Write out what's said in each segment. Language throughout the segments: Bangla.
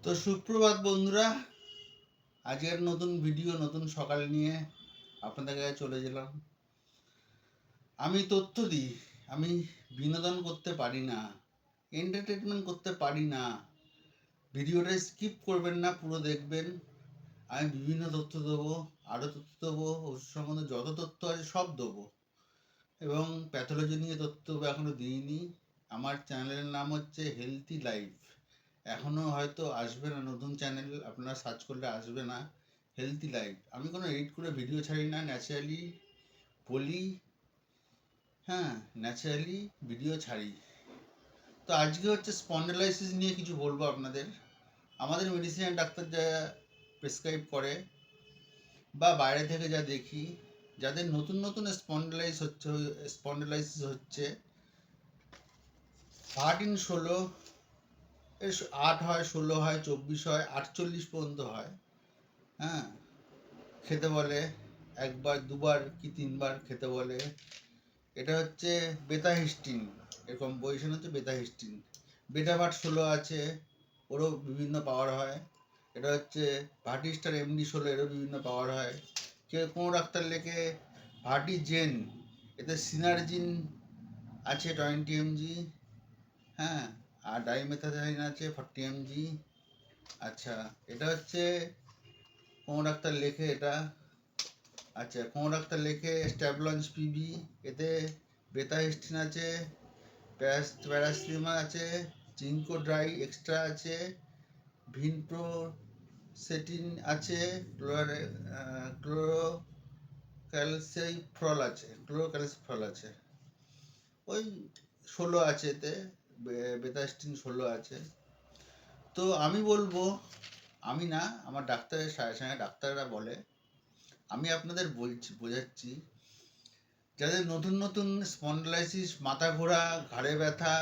তো সুপ্রভাত বন্ধুরা, আজকের নতুন ভিডিও নতুন সকাল নিয়ে আপনাদের কাছে চলে গেলাম। আমি তথ্য দিই, আমি বিনোদন করতে পারি না, এন্টারটেনমেন্ট করতে পারি না। ভিডিওটা স্কিপ করবেন না, পুরো দেখবেন। আমি বিভিন্ন তথ্য দেবো, আরও তথ্য দেবো, ওষুধ সম্বন্ধে যত তথ্য আছে সব দেবো, এবং প্যাথোলজি নিয়ে তথ্য এখনও দিইনি। আমার চ্যানেলের নাম হচ্ছে হেলথি লাইফ। এখনও হয়তো আসবে না, নতুন চ্যানেল আপনারা সার্চ করলে আসবে না। হেলথি লাইফ, আমি কোনো এডিট করে ভিডিও ছাড়ি না, ন্যাচারালি বলি, হ্যাঁ ন্যাচারালি ভিডিও ছাড়ি। তো আজকে হচ্ছে স্পন্ডালাইসিস নিয়ে কিছু বলবো আপনাদের। আমাদের মেডিসিনের ডাক্তার যা প্রেসক্রাইব করে বা বাইরে থেকে যা দেখি, যাদের নতুন নতুন স্পন্ডালাইসিস হচ্ছে 13-16 8 হয়, 16 হয়, 24 হয়, 48 পর্যন্ত হয়। হ্যাঁ, খেতে বলে, একবার দুবার কি তিনবার খেতে বলে। এটা হচ্ছে বেতাহিস্টিন, এর কম্পোজিশন হচ্ছে বেতাহিস্টিন। বেটাভাট 16 আছে, ওরও বিভিন্ন পাওয়ার হয়। এটা হচ্ছে ভার্টিস্টার MD-16, এরও বিভিন্ন পাওয়ার হয়। কেউ কোনো ডাক্তার লেখে ভার্টিজেন, এতে সিনার্জিন আছে 20 mg, হ্যাঁ, আর ডাইমেথাজাইন আছে 40 mg। আচ্ছা, এটা হচ্ছে কোনো ডাক্তার লেখে এটা। আচ্ছা, কোনো ডাক্তার লেখে স্ট্যাবলঞ্জ PB, এতে বেতাহিস্টিন আছে, প্যারাসিটামল আছে, জিঙ্কো ড্রাই এক্সট্রা আছে, ভিনপ্রোসেটিন আছে, ক্লোরোক্যালসিফেরল আছে, ওই 16 আছে এতে, বেতাহিস্টিন 16 আছে। তো আমি বলবো, আমি না, আমার ডাক্তারের সাজেশনে ডাক্তাররা বলে, আমি আপনাদের বোঝাচ্ছি, যাদের নতুন নতুন স্পন্ডলাইসিস, মাথা ঘোরা, ঘাড়ে ব্যথা,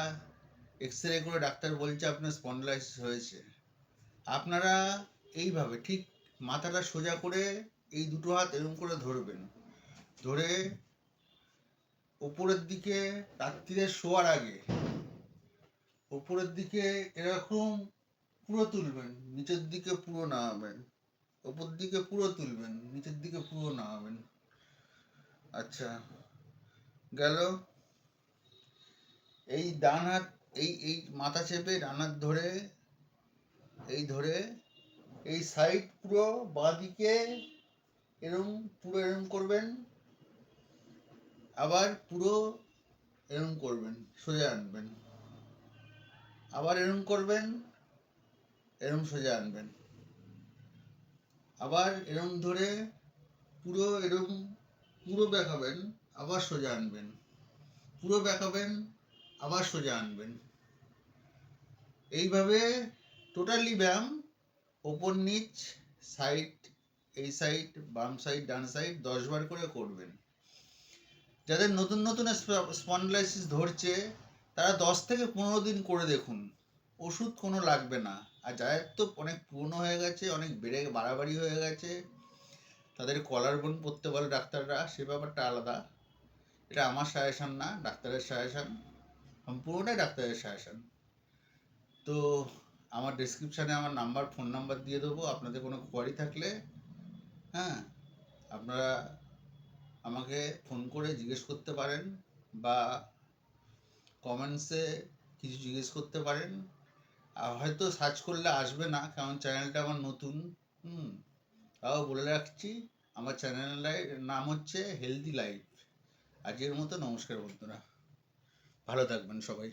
এক্সরে করে ডাক্তার বলছে আপনার স্পন্ডলাইসিস হয়েছে, আপনারা এইভাবে ঠিক মাথাটা সোজা করে এই দুটো হাত এরকম করে ধরবেন, ধরে ওপরের দিকে রাত্রিরে শোয়ার আগে ওপরের দিকে এরকম পুরো তুলবেন, নিচের দিকে পুরো নামাবেন, ওপর দিকে পুরো তুলবেন, নিচের দিকে পুরো নামাবেন। আচ্ছা, গেল। এই ডান হাত, এই মাথা চেপে ডান হাত ধরে, ধরে এই সাইড পুরো বাঁ দিকে এরম পুরো এরম করবেন, আবার পুরো এরম করবেন, সোজা আনবেন, আবার এরম করবেন, এরম সোজা আনবেন, আবার এরম ধরে পুরো এরম পুরো বেঁকাবেন, আবার সোজা আনবেন, পুরো বেঁকাবেন, আবার সোজা আনবেন। এইভাবে টোটালি ব্যায়াম, ওপর নিচ, সাইড, এই সাইড, বাম সাইড, ডান সাইড 10 বার করে করবেন। যাদের নতুন নতুন স্পন্ডলাইসিস ধরছে তারা 10 থেকে 15 দিন করে দেখুন, ওষুধ কোনো লাগবে না। আর যাদের তো অনেক পুরনো হয়ে গেছে, অনেক বাড়াবাড়ি হয়ে গেছে, তাদের কলার বোন পড়তে বলে ডাক্তাররা, সে ব্যাপারটা আলাদা। এটা আমার সাজেশন না, ডাক্তারের সাজেশন, সম্পূর্ণটাই ডাক্তারের সাজেশন। তো আমার ডেসক্রিপশানে আমার নাম্বার, ফোন নাম্বার দিয়ে দেবো, আপনাদের কোনো কোয়ারি থাকলে, হ্যাঁ, আপনারা আমাকে ফোন করে জিজ্ঞেস করতে পারেন, বা কমেন্টসে কিছু জিজ্ঞেস করতে পারেন। আর হয়তো সার্চ করলে আসবে না, কারণ চ্যানেলটা আমার নতুন। তাও বলে রাখছি, আমার চ্যানেলের নাম হচ্ছে হেলদি লাইফ। আজকের মতো নমস্কার বন্ধুরা, ভালো থাকবেন সবাই।